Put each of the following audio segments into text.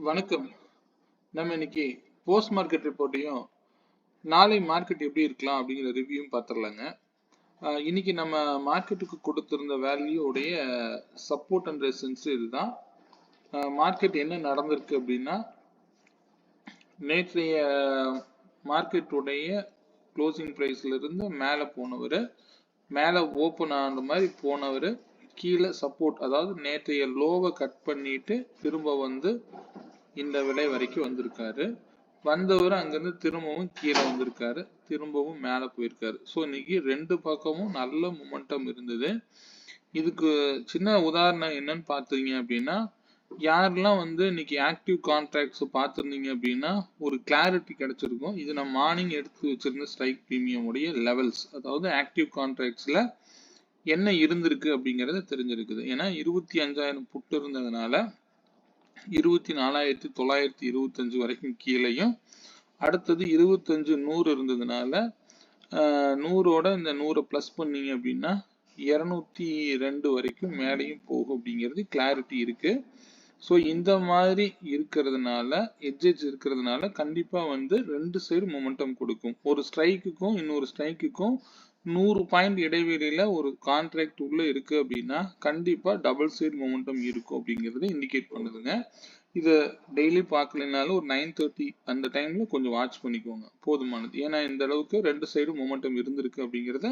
வணக்கம். நம்ம இன்னைக்கு போஸ்ட் மார்க்கெட் ரிப்போர்ட்டையும் நாளை மார்க்கெட் எப்படி இருக்கலாம் அப்படிங்கிற ரிவ்யூவும் பார்த்துடலாங்க. இன்னைக்கு நம்ம மார்க்கெட்டுக்கு கொடுத்திருந்த வேல்யூ உடைய சப்போர்ட் அண்ட் ரெசிஸ்டன்ஸ் இதுதான். மார்க்கெட் என்ன நடந்திருக்கு அப்படின்னா, நேற்றைய மார்க்கெட்டுடைய க்ளோசிங் ப்ரைஸ்ல இருந்து மேலே போனவர், மேலே ஓப்பன் ஆன மாதிரி போனவர் கீழே சப்போர்ட், அதாவது நேற்றைய லோவை கட் பண்ணிட்டு திரும்ப வந்து இந்த விலை வரைக்கும் வந்திருக்காரு. வந்தவர் அங்கிருந்து திரும்பவும் கீழே வந்திருக்காரு, திரும்பவும் மேலே போயிருக்காரு. ஸோ இன்னைக்கு ரெண்டு பக்கமும் நல்ல மொமெண்டம் இருந்தது. இதுக்கு சின்ன உதாரணம் என்னன்னு பார்த்தீங்க அப்படின்னா, யாரெல்லாம் வந்து இன்னைக்கு ஆக்டிவ் கான்ட்ராக்ட்ஸ் பார்த்துருந்தீங்க அப்படின்னா ஒரு கிளாரிட்டி கிடைச்சிருக்கும். இது நான் மார்னிங் எடுத்து வச்சிருந்த ஸ்ட்ரைக் ப்ரீமியம் உடைய லெவல்ஸ், அதாவது ஆக்டிவ் கான்ட்ராக்ட்ஸ்ல என்ன இருந்திருக்கு அப்படிங்கறது தெரிஞ்சிருக்குது. ஏன்னா 25,000 புட்டு இருந்ததுனால 24,925 வரைக்கும் கீழையும், அடுத்தது 25,100 இருந்ததுனால 100ஓட இந்த 100 பிளஸ் பண்ணீங்க அப்படின்னா 202 வரைக்கும் மேலையும் போகும் அப்படிங்கிறது கிளாரிட்டி இருக்கு. ஸோ இந்த மாதிரி இருக்கிறதுனால, எட்ஜஸ் இருக்கிறதுனால கண்டிப்பா வந்து ரெண்டு சைடு மொமெண்டம் கொடுக்கும். ஒரு ஸ்ட்ரைக்குக்கும் இன்னொரு ஸ்ட்ரைக்குக்கும் 100 பாயிண்ட் இடைவெளியில ஒரு கான்ட்ராக்ட் உள்ள இருக்கு அப்படின்னா கண்டிப்பா டபுள் சைடு மொமெண்டம் இருக்கும் அப்படிங்கறது இண்டிகேட் பண்ணுதுங்க. இதை டெய்லி பார்க்கலனாலும் ஒரு 9:30 அந்த டைம்ல கொஞ்சம் வாட்ச் பண்ணிக்கோங்க, போதுமானது. ஏன்னா இந்த அளவுக்கு ரெண்டு சைடு மொமெண்டம் இருந்திருக்கு அப்படிங்கிறத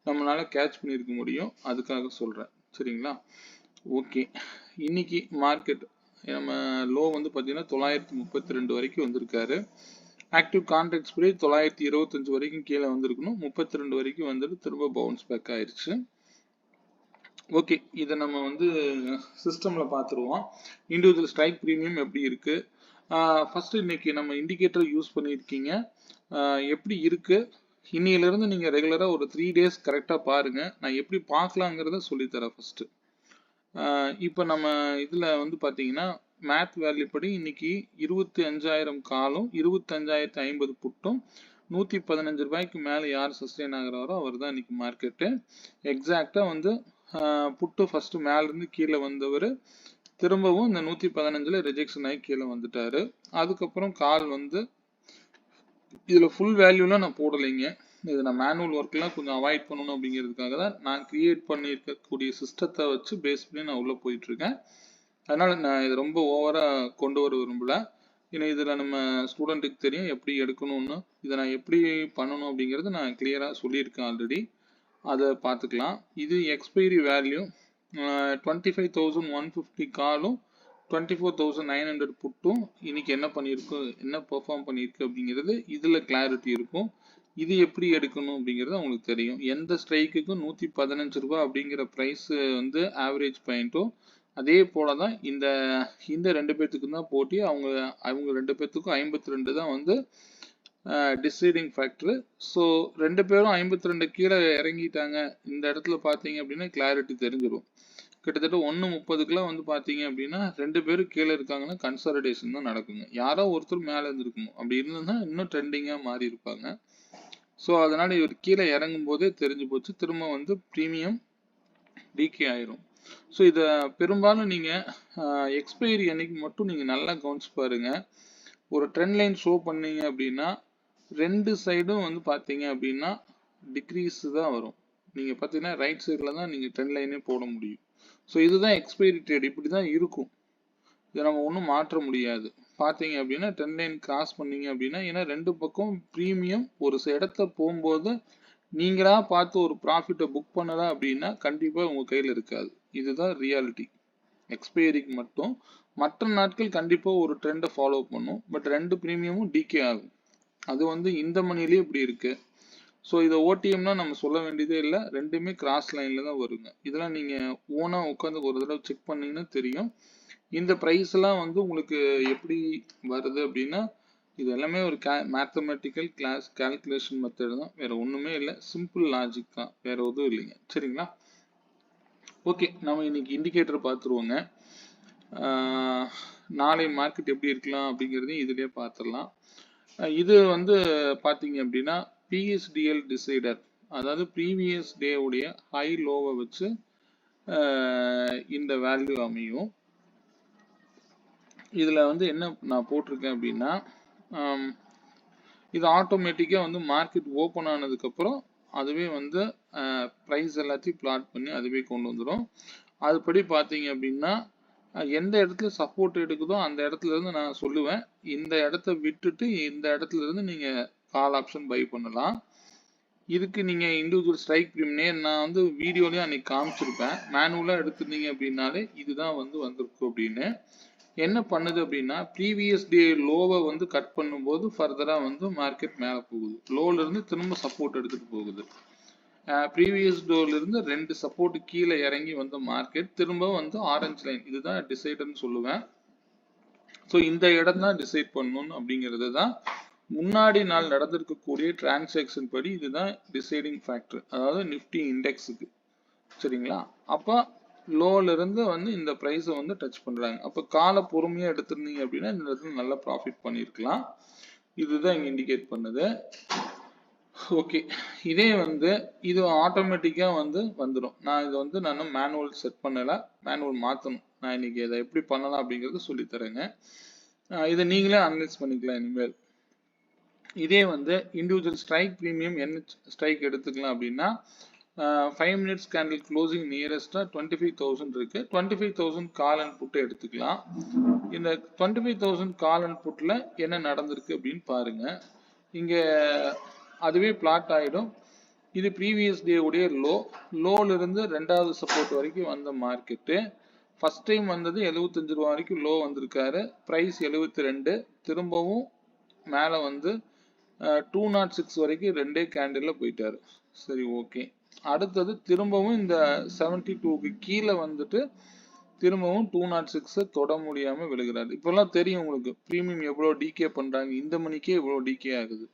நம்மளால கேட்ச் பண்ணியிருக்க முடியும், அதுக்காக சொல்றேன். சரிங்களா? ஓகே, இன்னைக்கு மார்க்கெட் நம்ம லோ வந்து பார்த்தீங்கன்னா 932 வரைக்கும் வந்திருக்காரு. ஆக்டிவ் கான்ட்ராக்ட்ஸ் படி 925 வரைக்கும் கீழே வந்திருக்கணும், 32 வரைக்கும் வந்துட்டு திரும்ப பவுன்ஸ் பேக் ஆயிடுச்சு. ஓகே, இதை நம்ம வந்து சிஸ்டம்ல பார்த்துருவோம். இண்டிவிஜுவல் ஸ்ட்ரைக் ப்ரீமியம் எப்படி இருக்கு. ஃபர்ஸ்ட் இன்னைக்கு நம்ம இண்டிகேட்டர் யூஸ் பண்ணியிருக்கீங்க, எப்படி இருக்கு. இன்னையிலிருந்து நீங்க ரெகுலரா ஒரு 3 days கரெக்டா பாருங்க. நான் எப்படி பார்க்கலாங்கிறத சொல்லித்தரேன் ஃபர்ஸ்ட். இப்போ நம்ம இதுல வந்து பாத்தீங்கன்னா மேத் வேல்யூ படி இன்னைக்கு 25,000 காலும் 25,050 புட்டும் 115 ரூபாய்க்கு மேல யார் சஸ்டெயின் ஆகுறாரோ அவர் தான் இன்னைக்கு மார்க்கெட்டு. எக்ஸாக்டா வந்து புட்டு ஃபர்ஸ்ட் மேல இருந்து கீழே வந்தவர் திரும்பவும் இந்த 115ல ரிஜெக்ஷன் ஆகி கீழே வந்துட்டாரு. அதுக்கப்புறம் கால் வந்து இதுல ஃபுல் வேல்யூலாம் நான் போடலைங்க. இது நான் மேனுவல் ஒர்க்லாம் கொஞ்சம் அவாய்ட் பண்ணணும் அப்படிங்கிறதுக்காக தான் நான் கிரியேட் பண்ணியிருக்கக்கூடிய சிஸ்டத்தை வச்சு பேஸ் பண்ணி நான் உள்ள போயிட்டு இருக்கேன். அதனால நான் இது ரொம்ப ஓவரா கொண்டு வர விரும்பல. ஏன்னா இதுல நம்ம ஸ்டூடெண்ட்டுக்கு தெரியும் எப்படி எடுக்கணும்னு, இதை நான் எப்படி பண்ணணும் அப்படிங்கிறது நான் கிளியரா சொல்லியிருக்கேன் ஆல்ரெடி, அதை பார்த்துக்கலாம். இது எக்ஸ்பைரி வேல்யூ 25,150 காலும் 24,900 புட்டும் இன்னைக்கு என்ன பண்ணிருக்கு, என்ன பெர்ஃபார்ம் பண்ணிருக்கு அப்படிங்கிறது இதுல கிளாரிட்டி இருக்கும். இது எப்படி எடுக்கணும் அப்படிங்கிறது உங்களுக்கு தெரியும். எந்த ஸ்ட்ரைக்குக்கும் 115 ரூபாய் அப்படிங்கிற பிரைஸ் வந்து ஆவரேஜ் பாயிண்ட்டும், அதே போலதான் இந்த ரெண்டு பேர்த்துக்கும் தான் போட்டி. அவங்க ரெண்டு பேர்த்துக்கும் 52 தான் வந்து டிசைடிங் ஃபேக்டர். ஸோ ரெண்டு பேரும் 52 கீழே இறங்கிட்டாங்க. இந்த இடத்துல பார்த்தீங்க அப்படின்னா கிளாரிட்டி தெரிஞ்சிடும். கிட்டத்தட்ட 1:30க்குலாம் வந்து பார்த்தீங்க அப்படின்னா ரெண்டு பேரும் கீழே இருக்காங்கன்னா கன்சாலிடேஷன் தான் நடக்குங்க. யாரோ ஒருத்தர் மேலே இருந்திருக்கணும், அப்படி இருந்ததுன்னா இன்னும் ட்ரெண்டிங்காக மாறி இருப்பாங்க. ஸோ அதனால இவர் கீழே இறங்கும் போதே தெரிஞ்சு போச்சு, திரும்ப வந்து ப்ரீமியம் டிகே ஆயிரும். ஸோ இதை பெரும்பாலும் நீங்கள் எக்ஸ்பைரி அன்னைக்கு மட்டும் நீங்கள் நல்லா கவனிச்சு பாருங்க. ஒரு ட்ரெண்ட் லைன் ஷோ பண்ணீங்க அப்படின்னா ரெண்டு சைடும் வந்து பார்த்தீங்க அப்படின்னா டிக்ரீஸ் தான் வரும். நீங்கள் பார்த்தீங்கன்னா ரைட் சைடில் தான் நீங்கள் ட்ரெண்ட் லைனே போட முடியும். ஸோ இதுதான் எக்ஸ்பைரி ட்ரேட், இப்படி தான் இருக்கும். இதை நம்ம ஒன்றும் மாற்ற முடியாது. பார்த்தீங்க அப்படின்னா ட்ரெண்ட் லைன் கிராஸ் பண்ணீங்க அப்படின்னா, ஏன்னா ரெண்டு பக்கம் ப்ரீமியம் ஒரு இடத்த போகும்போது நீங்களா பார்த்து ஒரு ப்ராஃபிட்டை புக் பண்ணல அப்படின்னா கண்டிப்பாக உங்கள் கையில் இருக்காது. இதுதான் ரியாலிட்டி. எக்ஸ்பைரிக்கு மட்டும், மற்ற நாட்கள் கண்டிப்பாக ஒரு ட்ரெண்டை ஃபாலோ பண்ணும். பட் ரெண்டு ப்ரீமியமும் டிகே ஆகும். அது வந்து இந்த மணிலேயே இப்படி இருக்கு. ஸோ இதை ஓடிஎம்னா நம்ம சொல்ல வேண்டியதே இல்லை, ரெண்டுமே கிராஸ் லைனில் தான் வருங்க. இதெல்லாம் நீங்கள் ஓனாக உட்காந்து ஒரு தடவை செக் பண்ணீங்கன்னா தெரியும். இந்த ப்ரைஸ் எல்லாம் வந்து உங்களுக்கு எப்படி வருது அப்படின்னா, இது எல்லாமே ஒரு மேத்தமெட்டிக்கல் கால்குலேஷன் மெத்தட் தான், வேற ஒன்றுமே இல்லை. சிம்பிள் லாஜிக் தான், வேற எதுவும் இல்லைங்க. சரிங்களா? ஓகே, நம்ம இன்னைக்கு இண்டிகேட்டர் பார்த்துருவோங்க. நாளை மார்க்கெட் எப்படி இருக்கலாம் அப்படிங்கிறதையும் இதுலேயே பார்த்துடலாம். இது வந்து பார்த்தீங்க அப்படின்னா பிஎஸ்டிஎல் டிசைடர், அதாவது ப்ரீவியஸ் டே உடைய ஹை லோவை வச்சு இந்த வேல்யூ அமையும். இதுல வந்து என்ன நான் போட்டிருக்கேன் அப்படின்னா, இது ஆட்டோமேட்டிக்கா வந்து மார்க்கெட் ஓப்பன் ஆனதுக்கு அப்புறம் அதுவே வந்து ப்ரைஸ் எல்லாத்தையும் பிளாட் பண்ணி அதுவே கொண்டு வந்துடும். அதுபடி பார்த்தீங்க அப்படின்னா எந்த இடத்துல சப்போர்ட் எடுக்குதோ அந்த இடத்துல இருந்து நான் சொல்லுவேன், இந்த இடத்த விட்டுட்டு இந்த இடத்துல இருந்து நீங்க கால் ஆப்ஷன் பை பண்ணலாம். இதுக்கு நீங்க இண்டிவிஜுவல் ஸ்ட்ரைக் ப்ரீமியம் நான் வந்து வீடியோலயும் அன்னைக்கு காமிச்சிருப்பேன். மேனுவலா எடுத்துருந்தீங்க அப்படின்னாலே இதுதான் வந்து வந்திருக்கும் அப்படின்னு. என்ன பண்ணுது அப்படின்னா, ப்ரீவியஸ் டே லோவை வந்து கட் பண்ணும்போது ஃபர்தரா வந்து மார்க்கெட் மேலே போகுது. லோல இருந்து திரும்ப சப்போர்ட் எடுத்துட்டு போகுது. ப்ரீவியஸ் டோல இருந்து 2 சப்போர்ட் கீழே இறங்கி வந்த மார்க்கெட் திரும்ப வந்து ஆரஞ்சு லைன், இதுதான் டிசைடுன்னு சொல்லுவேன். ஸோ இந்த இடம் தான் டிசைட் பண்ணணும் அப்படிங்கிறது தான் முன்னாடி நாள் நடந்திருக்கக்கூடிய டிரான்சாக்ஷன் படி இதுதான் டிசைடிங் ஃபேக்டர், அதாவது நிஃப்டி இண்டெக்ஸுக்கு. சரிங்களா? அப்போ லோல இருந்து வந்து இந்த பிரைஸை வந்து டச் பண்றாங்க. அப்போ காலை பொறுமையா எடுத்திருந்தீங்க அப்படின்னா இந்த இடத்துல நல்லா ப்ராஃபிட் பண்ணியிருக்கலாம். இதுதான் இங்க இண்டிகேட் பண்ணுது. ஓகே, இதே வந்து இது ஆட்டோமேட்டிக்கா வந்து வந்துடும். நான் இது வந்து நான் மேனுவல் செட் பண்ணல, மேனுவல் மாற்றணும். நான் இன்னைக்கு இதை எப்படி பண்ணலாம் அப்படிங்கறது சொல்லித்தரேங்க. இதை நீங்களே அனலைஸ் பண்ணிக்கலாம் இனிமேல். இதே வந்து இண்டிவிஜுவல் ஸ்ட்ரைக் ப்ரீமியம் என்ன ஸ்ட்ரைக் எடுத்துக்கலாம் அப்படின்னா, 5 மினிட்ஸ் கேண்டில் க்ளோசிங் நியரஸ்டா 25,000 இருக்கு. 25,000 கால் அண்ட் புட் எடுத்துக்கலாம். இந்த 25,000 கால் அண்ட் புட்ல என்ன நடந்திருக்கு அப்படின்னு பாருங்க. இங்க அதுவே பிளாட் ஆயிடும். இது ப்ரீவியஸ் டே உடைய லோல இருந்து ரெண்டாவது சப்போர்ட் வரைக்கும் வந்த மார்க்கெட்டு. ஃபர்ஸ்ட் டைம் வந்தது 75 ரூபா வரைக்கும் லோ வந்திருக்காரு. பிரைஸ் 72, திரும்பவும் மேலே வந்து 206 வரைக்கும் ரெண்டே கேண்டில்ல போயிட்டாரு. சரி, ஓகே. அடுத்தது திரும்பவும் இந்த 72க்கு கீழே வந்துட்டு திரும்பவும் 206 தொட முடியாம விழுகிறாரு. இப்பெல்லாம் தெரியும் உங்களுக்கு பிரீமியம் எவ்வளவு டிகே பண்றாங்க, இந்த மணிக்கே எவ்வளவு டிகே ஆகுது.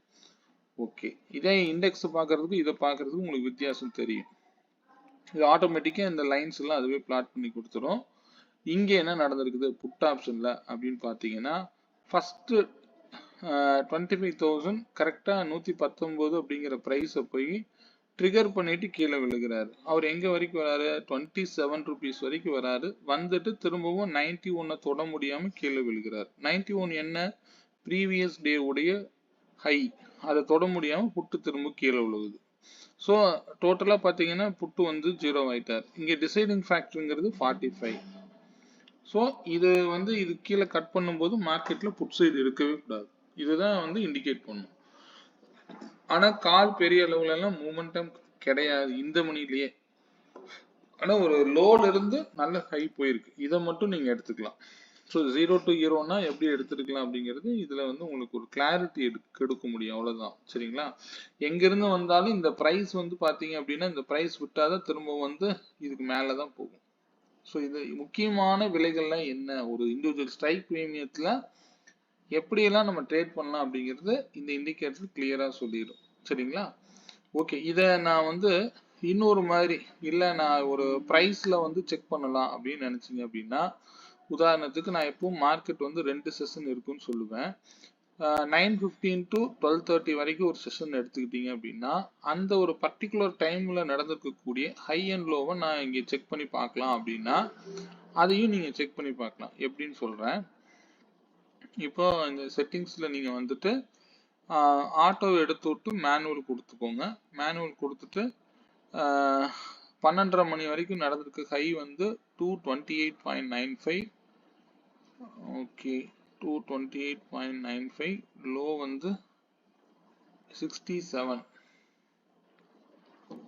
ஓகே, இதே இண்டெக்ஸ் பார்க்கறதுக்கு இதை பார்க்கறதுக்கு உங்களுக்கு வித்தியாசம் தெரியும். இது ஆட்டோமேட்டிக்கா இந்த லைன்ஸ் எல்லாம் அதுவே பிளாட் பண்ணி கொடுத்துரும். இங்க என்ன நடந்திருக்குது புட் ஆப்ஷன்ல அப்படின்னு பாத்தீங்கன்னா, ஃபர்ஸ்ட் 25,000 கரெக்டா 119 அப்படிங்கிற பிரைஸை போய் ட்ரிகர் பண்ணிட்டு கீழே விழுகிறாரு. அவர் எங்க வரைக்கும் வராரு, 27 ருபீஸ் வரைக்கும் வராரு. வந்துட்டு திரும்பவும் 91 தொட முடியாம கீழே விழுகிறார். 91 என்ன, ப்ரீவியஸ் டே உடைய ஹை, அதை தொட முடியாம புட்டு திரும்ப கீழே விழுகுது. ஸோ டோட்டலா பாத்தீங்கன்னா புட்டு வந்து 0 ஆயிட்டார். இங்க டிசைடிங் ஃபேக்டருங்கிறது 45. ஸோ இது வந்து இது கீழே கட் பண்ணும்போது மார்க்கெட்ல புட் சைடு இருக்கவே கூடாது. இதுதான் வந்து இண்டிகேட் பண்ணும். ஆனா கால் பெரிய அளவுல எல்லாம் மூமெண்டம் கிடையாது இந்த மணிலேயே. ஆனா ஒரு லோல இருந்து நல்ல ஹை போயிருக்கு, இதை மட்டும் நீங்க எடுத்துக்கலாம். ஸோ 0 to ஹீரோனா எப்படி எடுத்துருக்கலாம் அப்படிங்கிறது இதுல வந்து உங்களுக்கு ஒரு கிளாரிட்டி எடுக்க முடியும், அவ்வளவுதான். சரிங்களா? எங்கிருந்து வந்தாலும் இந்த பிரைஸ் வந்து பாத்தீங்க அப்படின்னா இந்த பிரைஸ் விட்டாதான் திரும்ப வந்து இதுக்கு மேலதான் போகும். ஸோ இது முக்கியமான விலைகள்லாம் என்ன, ஒரு இண்டிவிஜுவல் ஸ்ட்ரைக் பிரீமியத்துல எப்படியெல்லாம் நம்ம ட்ரேட் பண்ணலாம் அப்படிங்கிறது இந்த இண்டிகேட்டர் கிளியரா சொல்லிடும். சரிங்களா? ஓகே, இதை நான் வந்து இன்னொரு மாதிரி இல்லை, நான் ஒரு ப்ரைஸ்ல வந்து செக் பண்ணலாம் அப்படின்னு நினைச்சீங்க அப்படின்னா, உதாரணத்துக்கு நான் எப்பவும் மார்க்கெட் வந்து 2 செஷன் இருக்குன்னு சொல்லுவேன். 9:15 to 12:30 வரைக்கும் ஒரு செஷன் எடுத்துக்கிட்டீங்க அப்படின்னா, அந்த ஒரு பர்டிகுலர் டைம்ல நடந்திருக்கக்கூடிய ஹை அண்ட் லோவை நான் இங்கே செக் பண்ணி பார்க்கலாம் அப்படின்னா அதையும் நீங்க செக் பண்ணி பார்க்கலாம். எப்படின்னு சொல்றேன். இப்போ இந்த செட்டிங்ஸ்ல நீங்க வந்துட்டு ஆட்டோ எடுத்து விட்டு மேனுவல் கொடுத்துக்கோங்க. மேனுவல் கொடுத்துட்டு 12:30 மணி வரைக்கும் நடந்திருக்கு ஹை வந்து 228.95. ஓகே, 228.95. லோ வந்து 67.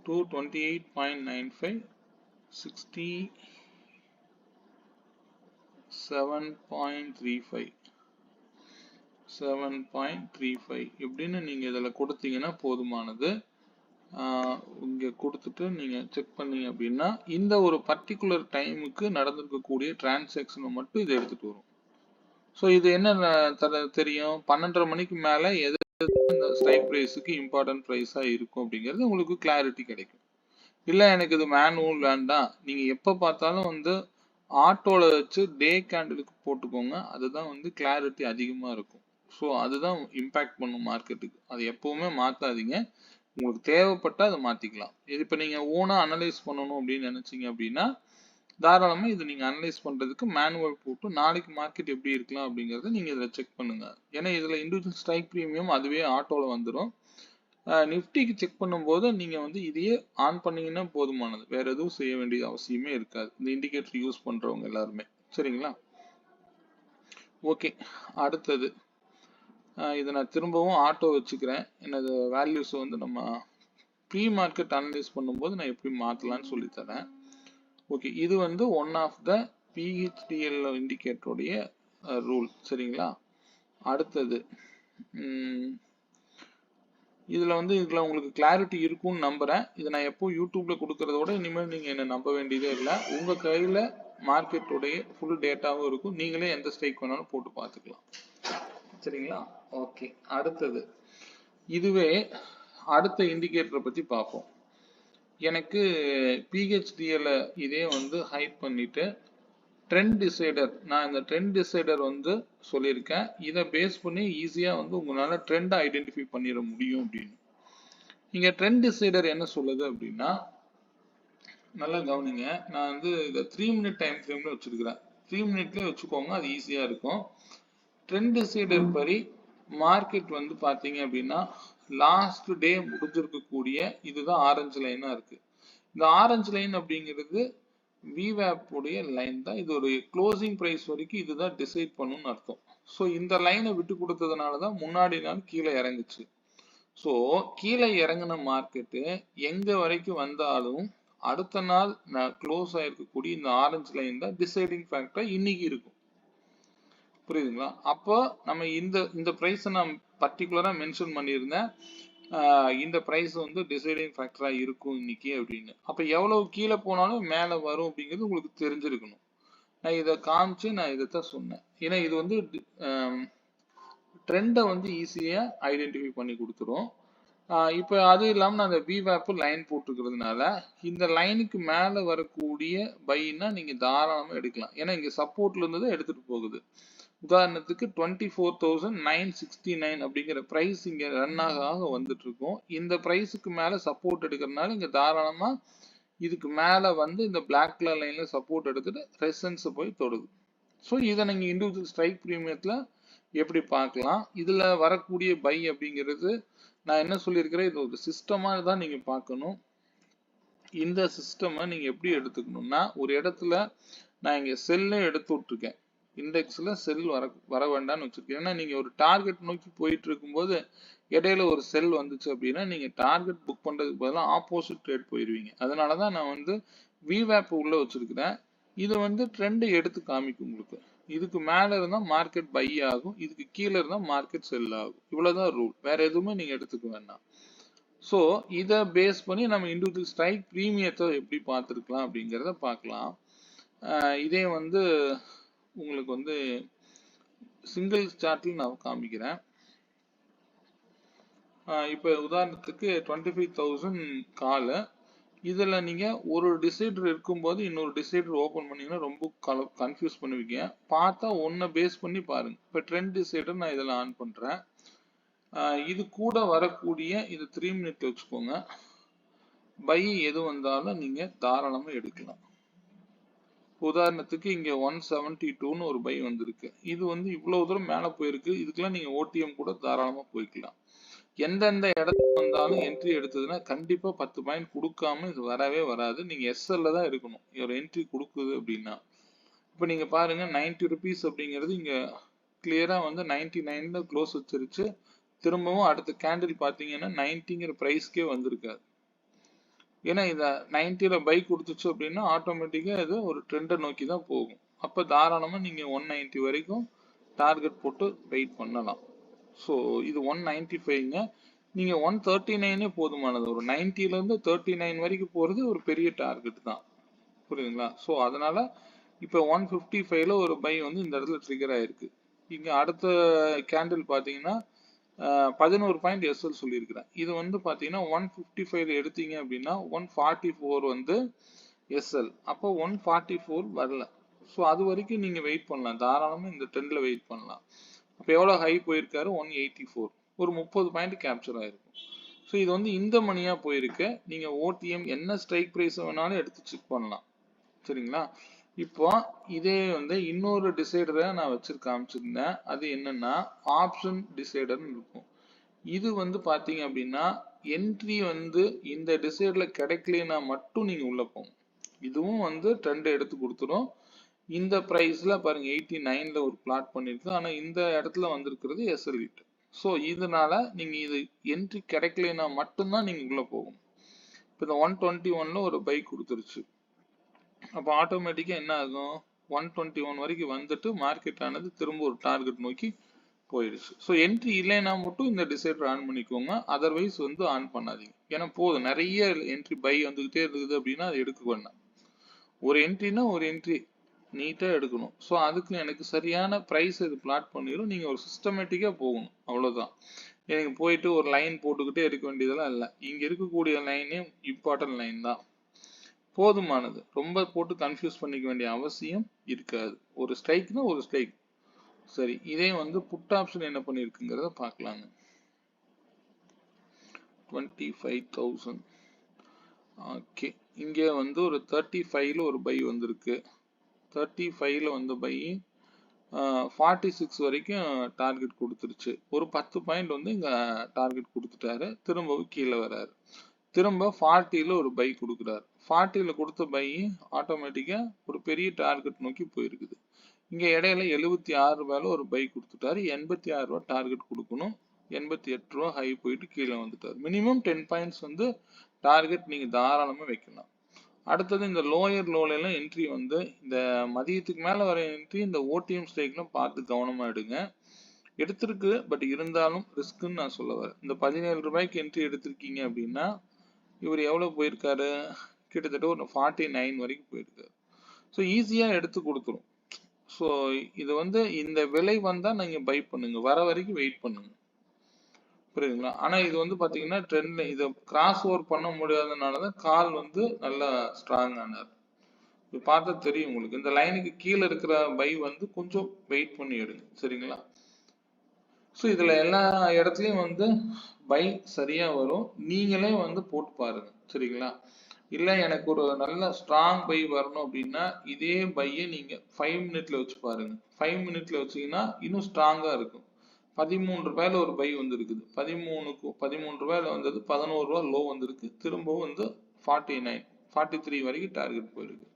228.95 67.35 7.35 இப்படின்னு நீங்க இதுல கொடுத்தீங்கன்னா போதுமானது. இங்க கொடுத்துட்டு நீங்க செக் பண்ணீங்க அப்படின்னா இந்த ஒரு பர்டிகுலர் டைமுக்கு நடந்திருக்கக்கூடிய டிரான்சாக்ஷனை மட்டும் இதை எடுத்துட்டு வரும். ஸோ இது என்ன தெரியும், 12:30 மணிக்கு மேல எது இந்த ஸ்ட்ரைக் பிரைஸுக்கு இம்பார்ட்டன்ட் பிரைஸா இருக்கும் அப்படிங்கிறது உங்களுக்கு கிளாரிட்டி கிடைக்கும். இல்ல எனக்கு இது மேனுவல் வேண்டாம், நீங்க எப்ப பார்த்தாலும் வந்து ஆட்டோல வச்சு டே கேண்டிலுக்கு போட்டுக்கோங்க, அதுதான் வந்து கிளாரிட்டி அதிகமா இருக்கும். ஸோ அதுதான் இம்பாக்ட் பண்ணும் மார்க்கெட்டுக்கு. அது எப்பவுமே மாத்தாதீங்க, உங்களுக்கு தேவைப்பட்டா அதை மாத்திக்கலாம். இது இப்ப நீங்க ஓனா அனலைஸ் பண்ணணும் அப்படின்னு நினைச்சீங்க அப்படின்னா தாராளமா இது நீங்க அனலைஸ் பண்றதுக்கு மேனுவல் போட்டு நாளைக்கு மார்க்கெட் எப்படி இருக்கலாம் அப்படிங்கறத நீங்க இதுல செக் பண்ணுங்க. ஏன்னா இதுல இண்டிவிஜுவல் ஸ்ட்ரைக் பிரீமியம் அதுவே ஆட்டோல வந்துடும். நிஃப்டிக்கு செக் பண்ணும்போது நீங்க வந்து இதையே ஆன் பண்ணீங்கன்னா போதுமானது. வேற எதுவும் செய்ய வேண்டிய அவசியமே இருக்காது இந்த இண்டிகேட்டர் யூஸ் பண்றவங்க எல்லாருமே. சரிங்களா? ஓகே, அடுத்தது இதை நான் திரும்பவும் ஆட்டோ வச்சுக்கிறேன். எனது வேல்யூஸ் வந்து நம்ம ப்ரீ மார்க்கெட் அனலைஸ் பண்ணும்போது நான் எப்படி மாற்றலாம்னு சொல்லித்தரேன். ஓகே, இது வந்து ஒன் ஆஃப் த பிஹெச்டிஎல் இண்டிகேட்டருடைய ரூல். சரிங்களா? அடுத்தது இதில் வந்து இதில் உங்களுக்கு கிளாரிட்டி இருக்கும்னு நம்புகிறேன். இதை நான் எப்போ யூடியூப்பில் கொடுக்கறத விட இனிமேல் நீங்கள் என்னை நம்ப வேண்டியதே இல்லை. உங்கள் கையில் மார்க்கெட்டுடைய ஃபுல் டேட்டாவும் இருக்கும். நீங்களே எந்த ஸ்ட்ரைக் வேணாலும் போட்டு பார்த்துக்கலாம். சரிங்களா? ஓகே, அடுத்தது இதுவே அடுத்த இண்டிகேட்டரை பற்றி பார்ப்போம். எனக்கு பிஹெச்டிஎல் இதே வந்து ஹைட் பண்ணிட்டு ட்ரெண்ட் டிசைடர், நான் இந்த ட்ரெண்ட் டிசைடர் வந்து சொல்லியிருக்கேன். இதை பேஸ் பண்ணி ஈஸியாக வந்து உங்களால் ட்ரெண்டை ஐடென்டிஃபை பண்ணிட முடியும் அப்படின்னு. இங்கே ட்ரெண்ட் டிசைடர் என்ன சொல்லுது அப்படின்னா, நல்லா கவனிங்க. நான் வந்து இதை 3 மினிட் டைம் ஃப்ரேமில் வச்சுருக்கிறேன். 3 மினிட்லேயே வச்சுக்கோங்க, அது ஈஸியாக இருக்கும். ட்ரெண்ட் டிசைடர் படி மார்க்கெட் வந்து பார்த்தீங்க அப்படின்னா லாஸ்ட் டே முடிஞ்சிருக்கக்கூடிய இதுதான் ஆரஞ்சு லைனாக இருக்குது. இந்த ஆரஞ்சு லைன் அப்படிங்கிறது விவேப் உடைய லைன் தான். இது ஒரு க்ளோசிங் பிரைஸ் வரைக்கும் இதுதான் டிசைட் பண்ணும்னு அர்த்தம். ஸோ இந்த லைனை விட்டு கொடுத்ததுனால தான் முன்னாடி நாள் கீழே இறங்குச்சு. ஸோ கீழே இறங்கின மார்க்கெட்டு எங்க வரைக்கும் வந்தாலும் அடுத்த நாள் க்ளோஸ் ஆயிருக்கக்கூடிய இந்த ஆரஞ்சு லைன் தான் டிசைடிங் ஃபேக்டர் இன்னைக்கு இருக்கும். புரியுதுங்களா? அப்போ நம்ம இந்த ப்ரைஸை நான் பர்டிகுலரா மென்ஷன் பண்ணியிருந்தேன். இந்த ப்ரைஸ் வந்து டிசைடிங் ஃபேக்டரா இருக்கும் இன்னைக்கு அப்படின்னு. அப்போ எவ்வளவு கீழே போனாலும் மேலே வரும் அப்படிங்கிறது உங்களுக்கு தெரிஞ்சிருக்கணும். நான் இதை காமிச்சு நான் இதைத்தான் சொன்னேன். ஏன்னா இது வந்து ட்ரெண்டை வந்து ஈஸியா ஐடென்டிஃபை பண்ணி கொடுத்துரும். இப்போ அது இல்லாமல் நான் அந்த விவேப் லைன் போட்டுக்கிறதுனால இந்த லைனுக்கு மேலே வரக்கூடிய பைனா நீங்கள் தாராளமாக எடுக்கலாம். ஏன்னா இங்கே சப்போர்ட்ல இருந்து தான் எடுத்துட்டு போகுது. உதாரணத்துக்கு 24,969 அப்படிங்கிற பிரைஸ் இங்க ரன் ஆக வந்துட்டு இருக்கும். இந்த பிரைஸுக்கு மேல சப்போர்ட் எடுக்கிறதுனால இங்க தாராளமா இதுக்கு மேல வந்து இந்த பிளாக் கலர் லைன்ல சப்போர்ட் எடுத்துட்டு ரெசிஸ்டன்ஸ் போய் தொடுது. ஸோ இதை நீங்க இண்டிவிஜுவல் ஸ்ட்ரைக் பிரீமியத்துல எப்படி பார்க்கலாம். இதுல வரக்கூடிய பை அப்படிங்கிறது நான் என்ன சொல்லியிருக்கிறேன், இது ஒரு சிஸ்டமா தான் நீங்க பார்க்கணும். இந்த சிஸ்டமை நீங்க எப்படி எடுத்துக்கணும்னா, ஒரு இடத்துல நான் இங்க செல்லே எடுத்து விட்டுருக்கேன். இண்டெக்ஸ்ல செல் வர வேண்டாம்னு வச்சிருக்கேன். ஏன்னா நீங்க ஒரு டார்கெட் நோக்கி போயிட்டு இருக்கும்போது இடையில ஒரு செல் வந்துச்சு அப்படின்னா நீங்க டார்கெட் புக் பண்றதுக்கு பதிலாக ஆப்போசிட் ட்ரேட் போயிருவீங்க. அதனாலதான் நான் வந்து விவேப் உள்ள வச்சிருக்கிறேன். இது வந்து ட்ரெண்ட் எடுத்து காமிக்கும் உங்களுக்கு. இதுக்கு மேல இருந்தா மார்க்கெட் பை ஆகும், இதுக்கு கீழே இருந்தா மார்க்கெட் செல் ஆகும். இவ்வளவுதான் ரூல். வேற எதுவுமே நீங்க எடுத்துக்க வேண்டாம். ஸோ இதை பேஸ் பண்ணி நம்ம இண்டிவிஜுவல் ஸ்ட்ரைக் ப்ரீமியத்தை எப்படி பார்த்துருக்கலாம் அப்படிங்கிறத பார்க்கலாம். இதே வந்து உங்களுக்கு வந்து சிங்கிள் சார்ட்டில் நான் காமிக்கிறேன். இப்போ உதாரணத்துக்கு 25,000 காலு. இதில் நீங்கள் ஒரு டிசைடர் இருக்கும்போது இன்னொரு டிசைடர் ஓப்பன் பண்ணிங்கன்னா ரொம்ப கன்ஃபியூஸ் பண்ணுவீங்க. பார்த்தா ஒன்றை பேஸ் பண்ணி பாருங்க. இப்போ ட்ரெண்ட் டிசைடர் நான் இதில் ஆன் பண்ணுறேன். இது கூட வரக்கூடிய இது 3 மினிட் வச்சுக்கோங்க. பை எது வந்தாலும் நீங்கள் தாராளமாக எடுக்கலாம். உதாரணத்துக்கு இங்க 172ன்னு ஒரு பை வந்திருக்கு. இது வந்து இவ்வளவு தூரம் மேல போயிருக்கு. இதுக்கெல்லாம் நீங்க ஓடிஎம் கூட தாராளமா போய்க்கலாம். எந்தெந்த இடத்துக்கு வந்தாலும் என்ட்ரி எடுத்ததுன்னா கண்டிப்பா 10 பாயிண்ட் கொடுக்காம இது வரவே வராது. நீங்க எஸ்எல்ல தான் இருக்கணும் ஒரு என்ட்ரி கொடுக்குது அப்படின்னா. இப்ப நீங்க பாருங்க 90 ருபீஸ் அப்படிங்கிறது இங்க கிளியரா வந்து 99ல க்ளோஸ் வச்சிருச்சு. திரும்பவும் அடுத்த கேண்டில் பாத்தீங்கன்னா 90ங்கிற பிரைஸ்க்கே வந்திருக்காது. ஏன்னா இதை 90ல பை கொடுத்துச்சு அப்படின்னா ஆட்டோமேட்டிக்கா இது ஒரு ட்ரெண்டை நோக்கி தான் போகும். அப்ப தாராளமா நீங்க 190 வரைக்கும் டார்கெட் போட்டு வெயிட் பண்ணலாம். ஸோ இது 195ங்க. நீங்க 139 போதுமானது. ஒரு 90ல இருந்து 39 வரைக்கும் போறது ஒரு பெரிய டார்கெட் தான். புரியுதுங்களா? ஸோ அதனால இப்ப 155ல ஒரு பை வந்து இந்த இடத்துல ட்ரிகர் ஆயிருக்கு. இங்க அடுத்த கேண்டில் பாத்தீங்கன்னா 11 பாயிண்ட் எஸ்எல் சொல்லியிருக்கிறேன். இது வந்து பாத்தீங்கன்னா 155 எடுத்தீங்க அப்படின்னா 144 வந்து எஸ்எல். அப்போ 144 வரல. ஸோ அது வரைக்கும் நீங்க வெயிட் பண்ணலாம். தாராளமா இந்த ட்ரெண்ட்ல வெயிட் பண்ணலாம். அப்போ எவ்வளவு ஹை போயிருக்காரு? 184. ஒரு 30 பாயிண்ட் கேப்சர் ஆயிருக்கும். ஸோ இது வந்து இந்த மணியா போயிருக்கு. நீங்க ஓடிஎம் என்ன ஸ்ட்ரைக் பிரைஸ் வேணாலும் எடுத்து செக் பண்ணலாம். சரிங்களா? இப்போ இதே வந்து இன்னொரு டிசைடரை நான் காமிச்சிருந்தேன். அது என்னன்னா ஆப்ஷன் டிசைடர்னு இருக்கும். இது வந்து பாத்தீங்க அப்படின்னா என்ட்ரி வந்து இந்த டிசைடர்ல கிடைக்கலனா மட்டும் நீங்க உள்ள போங்க. இதுவும் வந்து ட்ரெண்ட் எடுத்து கொடுத்துரும். இந்த பிரைஸ்ல பாருங்க 89ல ஒரு பிளாட் பண்ணிருக்கு. ஆனா இந்த இடத்துல வந்திருக்கிறது எஸ்எல்இட். ஸோ இதனால நீங்க இது என்ட்ரி கிடைக்கலனா மட்டும்தான் நீங்க உள்ள போகும். இப்போ இந்த 121ல ஒரு பை கொடுத்துருச்சு. அப்போ ஆட்டோமேட்டிக்கா என்ன ஆகும்? 121 வரைக்கும் வந்துட்டு மார்க்கெட் ஆனது திரும்ப ஒரு டார்கெட் நோக்கி போயிடுச்சு. ஸோ என்ட்ரி இல்லைன்னா மட்டும் இந்த டிசைடர் ஆன் பண்ணிக்கோங்க. அதர்வைஸ் வந்து ஆன் பண்ணாதீங்க. ஏன்னா போதும், நிறைய என்ட்ரி பை வந்துகிட்டே இருக்குது அப்படின்னா அது எடுக்க வேண்டாம். ஒரு என்ட்ரினா ஒரு என்ட்ரி நீட்டா எடுக்கணும். ஸோ அதுக்கு எனக்கு சரியான பிரைஸ் இது பிளாட் பண்ணிடும். நீங்க ஒரு சிஸ்டமேட்டிக்கா போகணும், அவ்வளவுதான். எனக்கு போயிட்டு ஒரு லைன் போட்டுக்கிட்டே இருக்க வேண்டியதெல்லாம் இல்லை. இங்க இருக்கக்கூடிய லைனே இம்பார்ட்டன்ட் லைன் தான், போதுமானது. ரொம்ப போட்டு கன்ஃபியூஸ் பண்ணிக்க வேண்டிய அவசியம் இருக்காது. ஒரு ஸ்ட்ரைக்னா ஒரு ஸ்ட்ரைக். சரி, இதே வந்து புட் ஆப்ஷன் என்ன பண்ணிருக்குங்கிறத பார்க்கலாங்க. 25,000. ஓகே, இங்க வந்து ஒரு 35ல ஒரு பை வந்திருக்கு. 35ல வந்து பை 46 வரைக்கும் டார்கெட் கொடுத்துருச்சு. ஒரு 10 பாயிண்ட் வந்து இங்க டார்கெட் கொடுத்துட்டாரு. திரும்பவும் கீழே வராரு. திரும்ப 40ல ஒரு பை கொடுக்குறாரு. 40ல கொடுத்த பை ஆட்டோமேட்டிக்கா ஒரு பெரிய டார்கெட் நோக்கி போயிருக்குது. இங்க இடையில 76 ரூபாயில ஒரு பை கொடுத்துட்டாரு. 86 ரூபாய் டார்கெட் கொடுக்கணும். 88 ரூபாய் ஹை போயிட்டு கீழே வந்துட்டாரு. மினிமம் 10 பாயிண்ட்ஸ் வந்து டார்கெட் நீங்க தாராளமா வைக்கலாம். அடுத்தது இந்த லோயர் லோல எல்லாம் என்ட்ரி வந்து இந்த மதியத்துக்கு மேல வர என்ட்ரி இந்த ஓடிஎம் ஸ்ட்ரைக்லாம் பார்த்து கவனமா எடுங்க. எடுத்திருக்கு, பட் இருந்தாலும் ரிஸ்க்குன்னு நான் சொல்ல வரேன். இந்த 17 ரூபாய்க்கு என்ட்ரி எடுத்திருக்கீங்க அப்படின்னா இவர் எவ்வளவு போயிருக்காரு? கிட்டத்தட்ட ஒரு 49 வரைக்கும் போயிருக்காரு. ஸோ ஈஸியா எடுத்து கொடுத்துரும். ஸோ இது வந்து இந்த விலை வந்தா நீங்க பை பண்ணுங்க, வர வரைக்கும் வெயிட் பண்ணுங்க. புரியுதுங்களா? ஆனா இது வந்து பாத்தீங்கன்னா ட்ரெண்ட்ல இதை கிராஸ் ஓவர் பண்ண முடியாதனாலதான் கால் வந்து நல்லா ஸ்ட்ராங் ஆனார். இது பார்த்தா தெரியும் உங்களுக்கு. இந்த லைனுக்கு கீழே இருக்கிற பை வந்து கொஞ்சம் வெயிட் பண்ணி எடுங்க, சரிங்களா? ஸோ இதுல எல்லா இடத்துலயும் வந்து பை சரியா வரும். நீங்களே வந்து போட்டு பாருங்க, சரிங்களா? இல்ல எனக்கு ஒரு நல்ல ஸ்ட்ராங் பை வரணும் அப்படின்னா இதே பையை நீங்க 5 மினிட்ல வச்சு பாருங்க. 5 மினிட்ல வச்சீங்கன்னா இன்னும் ஸ்ட்ராங்கா இருக்கும். 13 ரூபாயில ஒரு பை வந்திருக்குது. 13 ரூபாயில வந்தது 11 ரூபாய் லோ வந்திருக்கு. திரும்பவும் வந்து 49 43 வரைக்கும் டார்கெட் போயிருக்கு.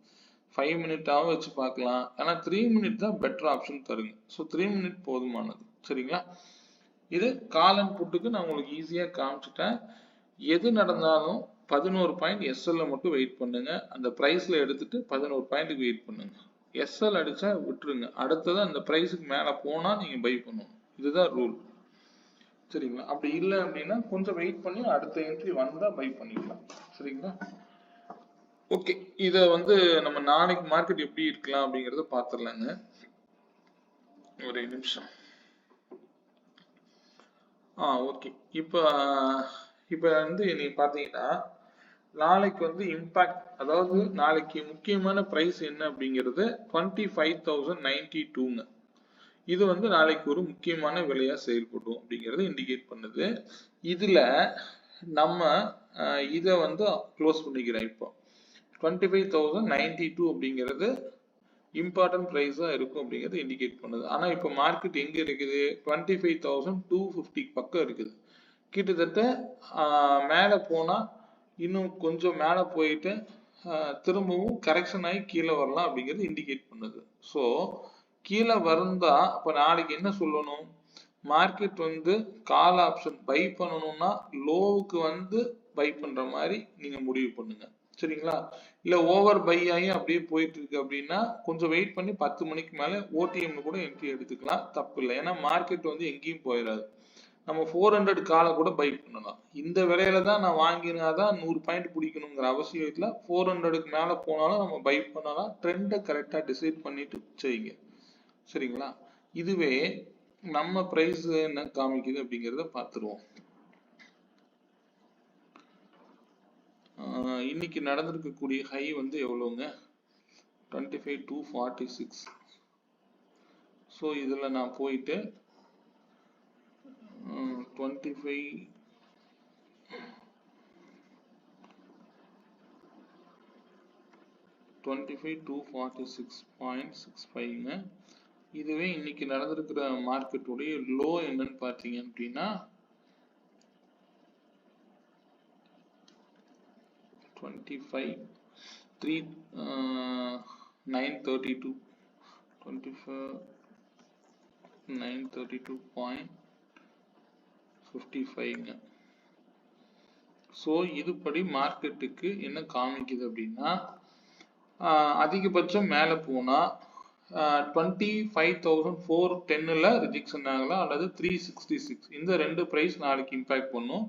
5 மினிட்டாவும் வச்சு பார்க்கலாம். ஆனா 3 மினிட் தான் பெட்டர் ஆப்ஷன் தருங்க. ஸோ 3 மினிட் போதுமானது, சரிங்களா? இது கால் அண்ட் புட்டுக்கு நான் உங்களுக்கு ஈஸியா காமிச்சிட்டேன். எது நடந்தாலும் 11 பாயிண்ட் எஸ்எல்ல மட்டும் வெயிட் பண்ணுங்க. அந்த பிரைஸ்ல எடுத்துட்டு 11 பாயிண்ட்டுக்கு வெயிட் பண்ணுங்க. எஸ்எல் அடிச்சா விட்டுருங்க. அடுத்தது அந்த பிரைஸுக்கு மேல போனா நீங்க பை பண்ணணும். இதுதான் ரூல், சரிங்களா? அப்படி இல்லை அப்படின்னா கொஞ்சம் வெயிட் பண்ணி அடுத்த என்ட்ரி வந்தா பை பண்ணிக்கலாம், சரிங்களா? ஓகே, இத வந்து நம்ம நாளைக்கு மார்க்கெட் எப்படி இருக்கலாம் அப்படிங்கறத பாத்துடலாங்க. ஒரே நிமிஷம். ஓகே. இப்ப வந்து நீங்க பாத்தீங்கன்னா நாளைக்கு வந்து இம்பாக்ட், அதாவது நாளைக்கு முக்கியமான பிரைஸ் என்ன அப்படிங்கிறது 25,092ங்க. இது வந்து நாளைக்கு ஒரு முக்கியமான விலையா செயல்படும் அப்படிங்கறத இண்டிகேட் பண்ணுது. இதுல நம்ம இத வந்து க்ளோஸ் பண்ணிக்கிறேன். இப்போ 25,092 அப்படிங்கிறது இம்பார்ட்டன்ட் பிரைஸா இருக்கும் அப்படிங்கிறது இண்டிகேட் பண்ணுது. ஆனா இப்போ மார்க்கெட் எங்க இருக்குது? 25,250 பக்கம் இருக்குது. கிட்டத்தட்ட மேல போனா இன்னும் கொஞ்சம் மேல போயிட்டு திரும்பவும் கரெக்ஷன் ஆகி கீழே வரலாம் அப்படிங்கிறது இண்டிகேட் பண்ணுது. ஸோ கீழே வந்தா அப்ப நாளைக்கு என்ன சொல்லணும்? மார்க்கெட் வந்து கால் ஆப்ஷன் பை பண்ணணும்னா லோவுக்கு வந்து பை பண்ற மாதிரி நீங்க முடிவு பண்ணுங்க, சரிங்களா? இல்ல ஓவர் பை ஆகி அப்படியே போயிட்டு இருக்கு அப்படின்னா கொஞ்சம் வெயிட் பண்ணி 10 மணிக்கு மேல ஓடிஎம்ல கூட என்ட்ரி எடுத்துக்கலாம், தப்பு இல்லை. ஏன்னா மார்க்கெட் வந்து எங்கேயும் போயிடாது. நம்ம 400 காலை கூட பை பண்ணலாம். இந்த விலையில தான் நான் வாங்கினாதான் 100 பாயிண்ட் பிடிக்கணுங்கிற அவசியம் இல்லை. 400க்கு மேல போனாலும் நம்ம பை பண்ணலாம். ட்ரெண்டை கரெக்டா டிசைட் பண்ணிட்டு செய்யுங்க, சரிங்களா? இதுவே நம்ம பிரைஸ் என்ன காமிக்குது அப்படிங்கறத பார்த்துருவோம். இன்னைக்கு நடந்திருக்கக்கூடிய ஹை வந்து எவ்வளவுங்க? 25,246. ஸோ இதுல நான் போயிட்டு 25 . 25,246.65ங்க. இதுவே இன்னைக்கு நடந்திருக்கிற மார்க்கெட்டுடைய லோ என்னன்னு பார்த்தீங்க அப்படின்னா 932.55ங்க. ஸோ இதுபடி மார்க்கெட்டுக்கு என்ன காமிக்குது அப்படின்னா அதிகபட்சம் மேலே போனால் 25,410ல் ரிஜெக்ஷன் ஆகலாம் அல்லது 366 இந்த ரெண்டு ப்ரைஸ் நாளைக்கு இம்பேக்ட் பண்ணும்.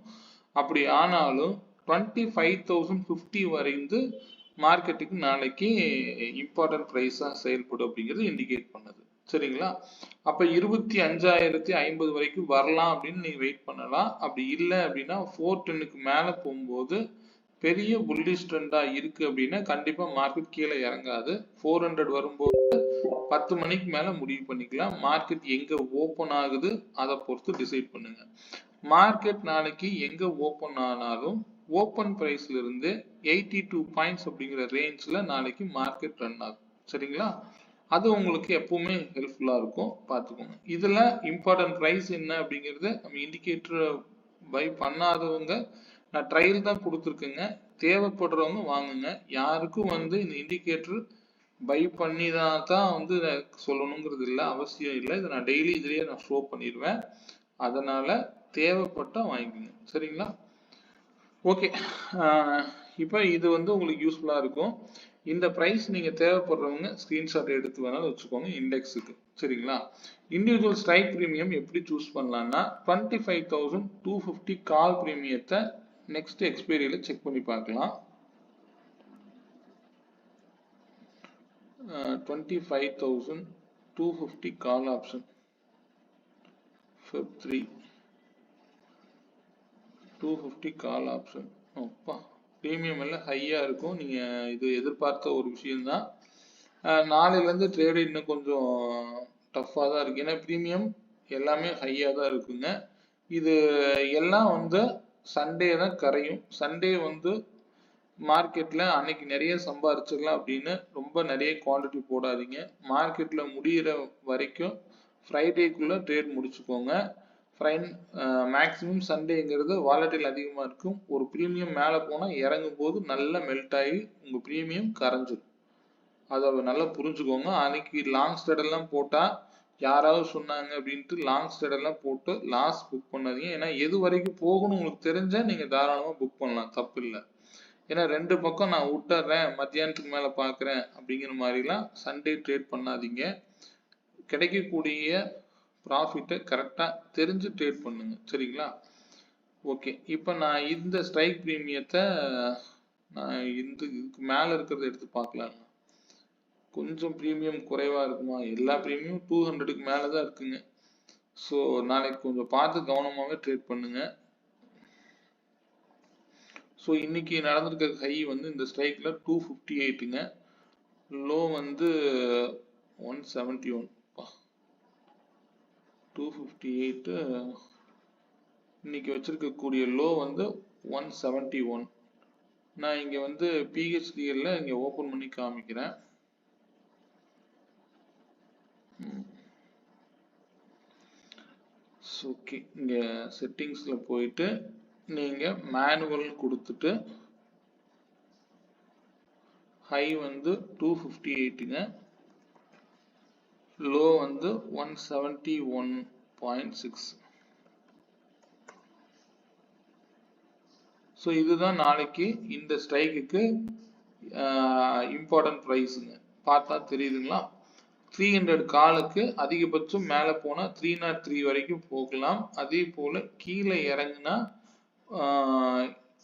அப்படி ஆனாலும் 25,050 வரைந்து மார்க்கெட்டுக்கு நாளைக்கு இம்பார்ட்டன்ட் ப்ரைஸாக செயல்படும் அப்படிங்கிறது இண்டிகேட் பண்ணுது. சரிங்களா? அப்போ 25,050 வரைக்கும் வரலாம் அப்படின்னு நீங்கள் வெயிட் பண்ணலாம். அப்படி இல்லை அப்படின்னா 410க்கு மேலே போகும்போது பெரிய புல்லிஷ் ட்ரெண்டா இருக்கு அப்படின்னா கண்டிப்பா மார்க்கெட் கீழே இறங்காது. 400 வரும்போது 10 மணிக்கு மேல முடிவு பண்ணிக்கலாம். மார்க்கெட் எங்க ஓபன் ஆகுது அதை பொறுத்து டிசைட் பண்ணுங்க. மார்க்கெட் நாளைக்கு எங்க ஓபன் ஆனாலும் ஓபன் பிரைஸ்ல இருந்து 82 பாயிண்ட்ஸ் அப்படிங்கிற ரேஞ்ச்ல நாளைக்கு மார்க்கெட் ரன் ஆகும். சரிங்களா? அது உங்களுக்கு எப்பவுமே ஹெல்ப்ஃபுல்லா இருக்கும், பார்த்துக்கோங்க. இதுல இம்பார்ட்டன்ட் பிரைஸ் என்ன அப்படிங்கறது நம்ம இண்டிகேட்டர் பை பண்ணாதவங்க நான் ட்ரையல் தான் கொடுத்துருக்கேங்க. தேவைப்படுறவங்க வாங்குங்க. யாருக்கும் இந்த இண்டிகேட்டர் பை பண்ணி தான் சொல்லணுங்கிறது இல்லை, அவசியம் இல்லை. இதை நான் டெய்லி இதுலேயே நான் ஷோ பண்ணிடுவேன். அதனால தேவைப்பட்டா வாங்கிக்கோங்க. சரிங்களா? ஓகே, இப்போ இது உங்களுக்கு யூஸ்ஃபுல்லாக இருக்கும். இந்த ப்ரைஸ் நீங்கள் தேவைப்படுறவங்க ஸ்க்ரீன்ஷாட் எடுத்து வேணாலும் வச்சுக்கோங்க இண்டெக்ஸுக்கு. சரிங்களா? இண்டிவிஜுவல் ஸ்ட்ரைக் ப்ரீமியம் எப்படி சூஸ் பண்ணலாம்னா 25,250 கால் ப்ரீமியத்தை நெக்ஸ்ட் எக்ஸ்பைரியில செக் பண்ணி பார்க்கலாம். 25,250 call option Feb 3 250 call option. அப்பா, ப்ரீமியம் எல்லாம் ஹையா இருக்கும். நீங்க இது எதிர்பார்த்த ஒரு விஷயம்தான். நாளையிலேருந்து ட்ரேடு இன்னும் கொஞ்சம் டஃப்பாக தான் இருக்கு. ஏன்னா ப்ரீமியம் எல்லாமே ஹையாக தான் இருக்குங்க. இது எல்லாம் சண்டே தான் கரையும். சண்டே மார்க்கெட்ல அன்னைக்கு நிறைய சம்பாரிச்சிடலாம் அப்படின்னு ரொம்ப நிறைய குவான்டிட்டி போடாதீங்க. மார்க்கெட்ல முடிகிற வரைக்கும் ஃப்ரைடேக்குள்ள ட்ரேட் முடிச்சுக்கோங்க. மேக்ஸிமம் சண்டேங்கிறது வாலட்டில் அதிகமாக இருக்கும். ஒரு ப்ரீமியம் மேலே போனால் இறங்கும் போது நல்லா மெல்ட் ஆகி உங்கள் ப்ரீமியம் கரைஞ்சிடும். அதை நல்லா புரிஞ்சுக்கோங்க. அன்னைக்கு லாங் ஸ்டெடெல்லாம் போட்டால் யாராவது சொன்னாங்க அப்படின்ட்டு லாங் ஸ்டெடெல்லாம் போட்டு லாஸ் புக் பண்ணாதீங்க. ஏன்னா எது வரைக்கும் போகணும் உங்களுக்கு தெரிஞ்சா நீங்கள் தாராளமாக புக் பண்ணலாம், தப்பு இல்லை. ஏன்னா ரெண்டு பக்கம் நான் விட்டுறேன், மத்தியானத்துக்கு மேலே பார்க்குறேன் அப்படிங்கிற மாதிரிலாம் சண்டே ட்ரேட் பண்ணாதீங்க. கிடைக்கக்கூடிய ப்ராஃபிட்டை கரெக்டாக தெரிஞ்சு ட்ரேட் பண்ணுங்க. சரிங்களா? ஓகே, இப்போ நான் இந்த ஸ்ட்ரைக் ப்ரீமியத்தை நான் இதுக்கு மேலே இருக்கிறத எடுத்து பார்க்கலாம். கொஞ்சம் ப்ரீமியம் குறைவாக இருக்குமா? எல்லா ப்ரீமியம் 200க்கு மேலே தான் இருக்குங்க. ஸோ நாளைக்கு கொஞ்சம் பார்த்து கவனமாகவே ட்ரேட் பண்ணுங்க. ஸோ இன்னைக்கு நடந்திருக்க ஹை இந்த ஸ்ட்ரைக்கில் 258ங்க. லோ 171. 258 இன்னைக்கு வச்சிருக்கக்கூடிய லோ 171. நான் இங்கே பிஹெச்டிஎல்ல இங்கே ஓப்பன் பண்ணி காமிக்கிறேன். ஓகே, இங்கே செட்டிங்ஸில் போயிட்டு நீங்கள் மேனுவல் கொடுத்துட்டு ஹை 258ங்க, லோ 171.6. ஸோ இதுதான் நாளைக்கு இந்த ஸ்ட்ரைக்குக்கு இம்பார்ட்டன்ட் ப்ரைஸுங்க. பார்த்தா தெரியுதுங்களா? 300 காலுக்கு அதிகபட்சம் மேலே போனால் 303 வரைக்கும் போகலாம். அதே போல் கீழே இறங்குனா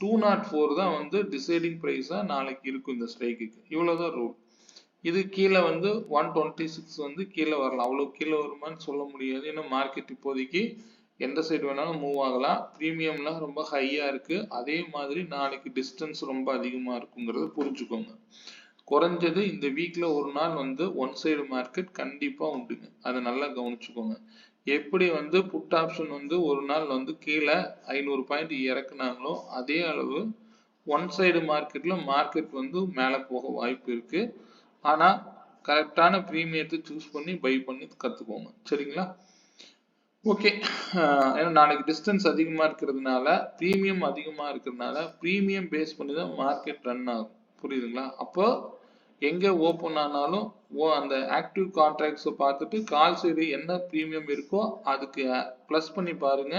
204 தான் டிசைடிங் ப்ரைஸாக நாளைக்கு இருக்கும் இந்த ஸ்ட்ரைக்குக்கு. இவ்வளோதான் ரூல். இது கீழே 126 கீழே வரலாம். அவ்வளோ கீழே வருமானு சொல்ல முடியாது. ஏன்னா மார்க்கெட் இப்போதைக்கு எந்த சைடு வேணாலும் மூவ் ஆகலாம். ப்ரீமியம்லாம் ரொம்ப ஹையாக இருக்குது. அதே மாதிரி நாளைக்கு டிஸ்டன்ஸ் ரொம்ப அதிகமாக இருக்குங்கிறத புரிஞ்சுக்கோங்க. குறைஞ்சது இந்த வீக்ல ஒரு நாள் ஒன் சைடு மார்க்கெட் கண்டிப்பா உண்டுங்க. அதை நல்லா கவனிச்சுக்கோங்க. எப்படி புட் ஆப்ஷன் ஒரு நாள் கீழே 500 பாயிண்ட் இறக்குனாங்களோ அதே அளவு ஒன் சைடு மார்க்கெட்ல மார்க்கெட் வந்து மேலே போக வாய்ப்பு இருக்கு. ஆனா கரெக்டான பிரீமியத்தை சூஸ் பண்ணி பை பண்ணி கத்துக்கோங்க. சரிங்களா? ஓகே. ஏன்னா நாளைக்கு டிஸ்டன்ஸ் அதிகமா இருக்கிறதுனால பிரீமியம் அதிகமா இருக்கிறதுனால பிரீமியம் பேஸ் பண்ணி தான் மார்க்கெட் ரன் ஆகும். புரியுதுங்களா? அப்போ எங்க ஓப்பன் ஆனாலும் அந்த ஆக்டிவ் கான்ட்ராக்ட்ஸை பார்த்துட்டு கால் சைடு என்ன பிரீமியம் இருக்கோ அதுக்கு ப்ளஸ் பண்ணி பாருங்க.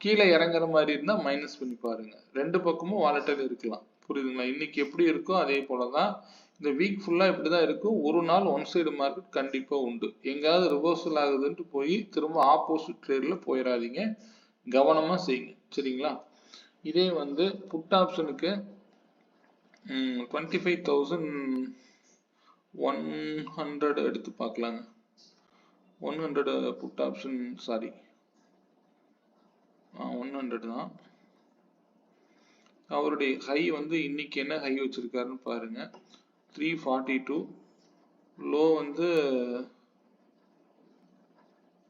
கீழே இறங்குற மாதிரி இருந்தா மைனஸ் பண்ணி பாருங்க. ரெண்டு பக்கமும் வாலட்டைல் இருக்கலாம். புரியுதுங்களா? இன்னைக்கு எப்படி இருக்கோ அதே போலதான் இந்த வீக் ஃபுல்லா இப்படிதான் இருக்கும். ஒரு நாள் ஒன் சைடு மார்க்கெட் கண்டிப்பா உண்டு. எங்காவது ரிவர்சல் ஆகுதுன்ட்டு போய் திரும்ப ஆப்போசிட் ட்ரேட்ல போயிடாதீங்க. கவனமா செய்யுங்க. சரிங்களா? இதே வந்து புட் ஆப்ஷனுக்கு 25,100 எடுத்து பார்க்கலாங்க. 100 புட் ஆப்ஷன், சாரி 100 தான். அவருடைய ஹை வந்து இன்னைக்கு என்ன ஹை வச்சிருக்காருன்னு பாருங்க. 342, லோ வந்து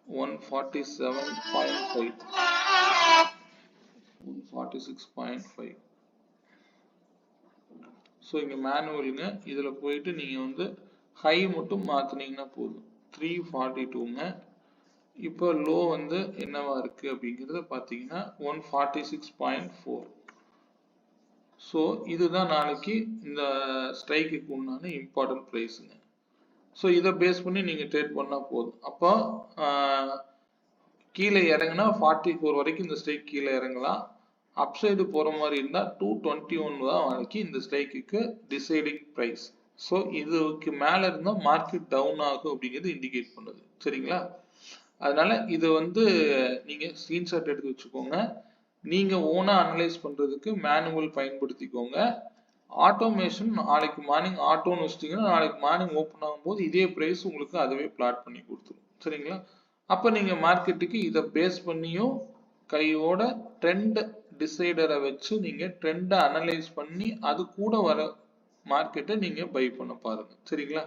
147.5, 146.5. ஸோ இங்க மேனுவலுங்க. இதுல போயிட்டு நீங்க வந்து ஹை மட்டும் மாத்தினீங்கன்னா போதும். 342ங்க. இப்போ லோ வந்து என்னவா இருக்கு அப்படிங்கிறத பாத்தீங்கன்னா 146.4. ஸோ இதுதான் நாளைக்கு இந்த ஸ்ட்ரைக்குக்கு உண்டான இம்பார்ட்டன்ட் ப்ரைஸுங்க. ஸோ இதை பேஸ் பண்ணி நீங்கள் ட்ரேட் பண்ணால் போதும். அப்போ கீழே இறங்குனா 44 வரைக்கும் இந்த ஸ்ட்ரைக் கீழே இறங்கலாம். அப்சைடு போகிற மாதிரி இருந்தால் 221 தான் நாளைக்கு இந்த ஸ்ட்ரைக்குக்கு டிசைடிங் ப்ரைஸ். ஸோ இதுக்கு மேலே இருந்தால் மார்க்கெட் டவுன் ஆகும் அப்படிங்கிறது இண்டிகேட் பண்ணுது. சரிங்களா? அதனால இதை வந்து நீங்கள் ஸ்க்ரீன்ஷாட் எடுத்து வச்சுக்கோங்க. நீங்க ஓனா அனலைஸ் பண்றதுக்கு மேனுவல் பயன்படுத்திக்கோங்க. ஆட்டோமேஷன் நாளைக்கு மார்னிங் ஆட்டோன்னு வச்சிட்டீங்கன்னா நாளைக்கு மார்னிங் ஓப்பன் ஆகும்போது இதே பிரைஸ் உங்களுக்கு அதுவே பிளாட் பண்ணி கொடுத்துரும். சரிங்களா? அப்ப நீங்க மார்க்கெட்டுக்கு இதை பேஸ் பண்ணியும் கையோட ட்ரெண்ட் டிசைடரை வச்சு நீங்க ட்ரெண்டை அனலைஸ் பண்ணி அது கூட வர மார்க்கெட்டை நீங்க பை பண்ண பாருங்க. சரிங்களா?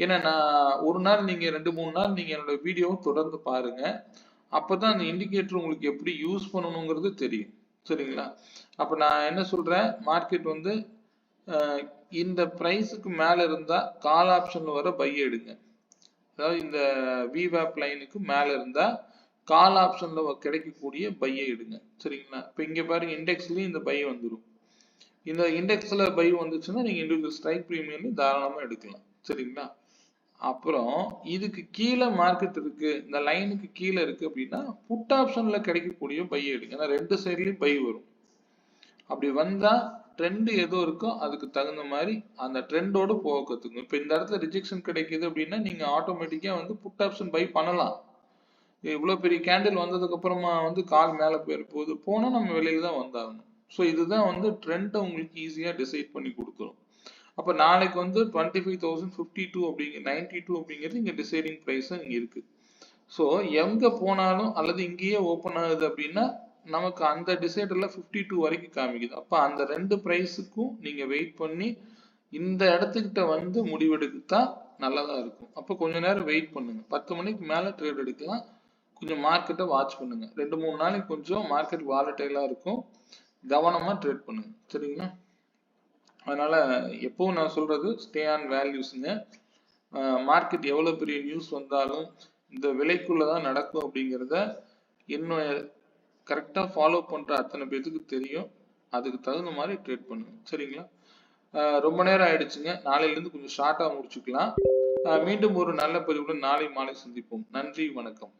ஏன்னா நான் ஒரு நாள் நீங்க 2-3 நாள் நீங்க என்னோட வீடியோவை தொடர்ந்து பாருங்க. அப்பதான் அந்த இண்டிகேட்டர் உங்களுக்கு எப்படி யூஸ் பண்ணணுங்கிறது தெரியும். சரிங்களா? அப்ப நான் என்ன சொல்றேன், மார்க்கெட் வந்து இந்த பிரைஸுக்கு மேல இருந்தா கால் ஆப்ஷன்ல வர பை எடுங்க. அதாவது இந்த விவேப் லைனுக்கு மேல இருந்தா கால் ஆப்ஷன்ல கிடைக்கக்கூடிய பையை எடுங்க. சரிங்களா? இப்ப இங்க பாருங்க, இண்டெக்ஸ்லயும் இந்த பை வந்துடும். இந்த இண்டெக்ஸ்ல பை வந்துச்சுன்னா நீங்க இண்டிவிஜுவல் ஸ்ட்ரைக் பிரீமியம் தாராளமா எடுக்கலாம். சரிங்களா? அப்புறம் இதுக்கு கீழே மார்க்கெட் இருக்கு, இந்த லைனுக்கு கீழே இருக்கு அப்படின்னா புட் ஆப்ஷன்ல கிடைக்கக்கூடிய பை எடுங்க. ஏன்னா ரெண்டு சைட்லயும் பை வரும். அப்படி வந்தா ட்ரெண்ட் எதோ இருக்கோ அதுக்கு தகுந்த மாதிரி அந்த ட்ரெண்டோடு போக கத்துக்கணும். இப்போ இந்த இடத்துல ரிஜெக்ஷன் கிடைக்குது அப்படின்னா நீங்க ஆட்டோமேட்டிக்கா வந்து புட் ஆப்ஷன் பை பண்ணலாம். இவ்வளவு பெரிய கேண்டில் வந்ததுக்கு அப்புறமா வந்து கால் மேல போயிரு போனா நம்ம வெளியில தான் வந்தாகணும். ஸோ இதுதான் வந்து ட்ரெண்டை உங்களுக்கு ஈஸியா டிசைட் பண்ணி கொடுத்துரும். அப்ப நாளைக்கு வந்து 25,052 அப்படிங்கிற 92 அப்படிங்கிறது இங்க டிசைடிங் பிரைஸ் இங்க இருக்கு. ஸோ எங்க போனாலும் அல்லது இங்கேயே ஓப்பன் ஆகுது அப்படின்னா நமக்கு அந்த டிசைடர்ல 52 வரைக்கும் காமிக்குது. அப்ப அந்த ரெண்டு பிரைஸுக்கும் நீங்க வெயிட் பண்ணி இந்த இடத்துக்கிட்ட வந்து முடிவெடுக்கத்தான் நல்லதா இருக்கும். அப்ப கொஞ்ச நேரம் வெயிட் பண்ணுங்க. 10 மணிக்கு மேல ட்ரேட் எடுக்கலாம். கொஞ்சம் மார்க்கெட்டை வாட்ச் பண்ணுங்க. 2-3 நாளைக்கு கொஞ்சம் மார்க்கெட் வாலட்டைலா இருக்கும். கவனமா ட்ரேட் பண்ணுங்க. சரிங்களா? அதனால எப்பவும் நான் சொல்றது ஸ்டே ஆன் வேல்யூஸ்ங்க. மார்க்கெட் எவ்வளவு பெரிய நியூஸ் வந்தாலும் இந்த விலைக்குள்ளதான் நடக்கும் அப்படிங்கிறத இன்னும் கரெக்டா ஃபாலோ பண்ற அத்தனை பேருக்கு தெரியும். அதுக்கு தகுந்த மாதிரி ட்ரேட் பண்ணுங்க. சரிங்களா? ரொம்ப நேரம் ஆயிடுச்சுங்க. நாளையில இருந்து கொஞ்சம் ஷார்ட்டா முடிச்சுக்கலாம். மீண்டும் ஒரு நல்ல பதிவுடன் நாளை மாலை சந்திப்போம். நன்றி, வணக்கம்.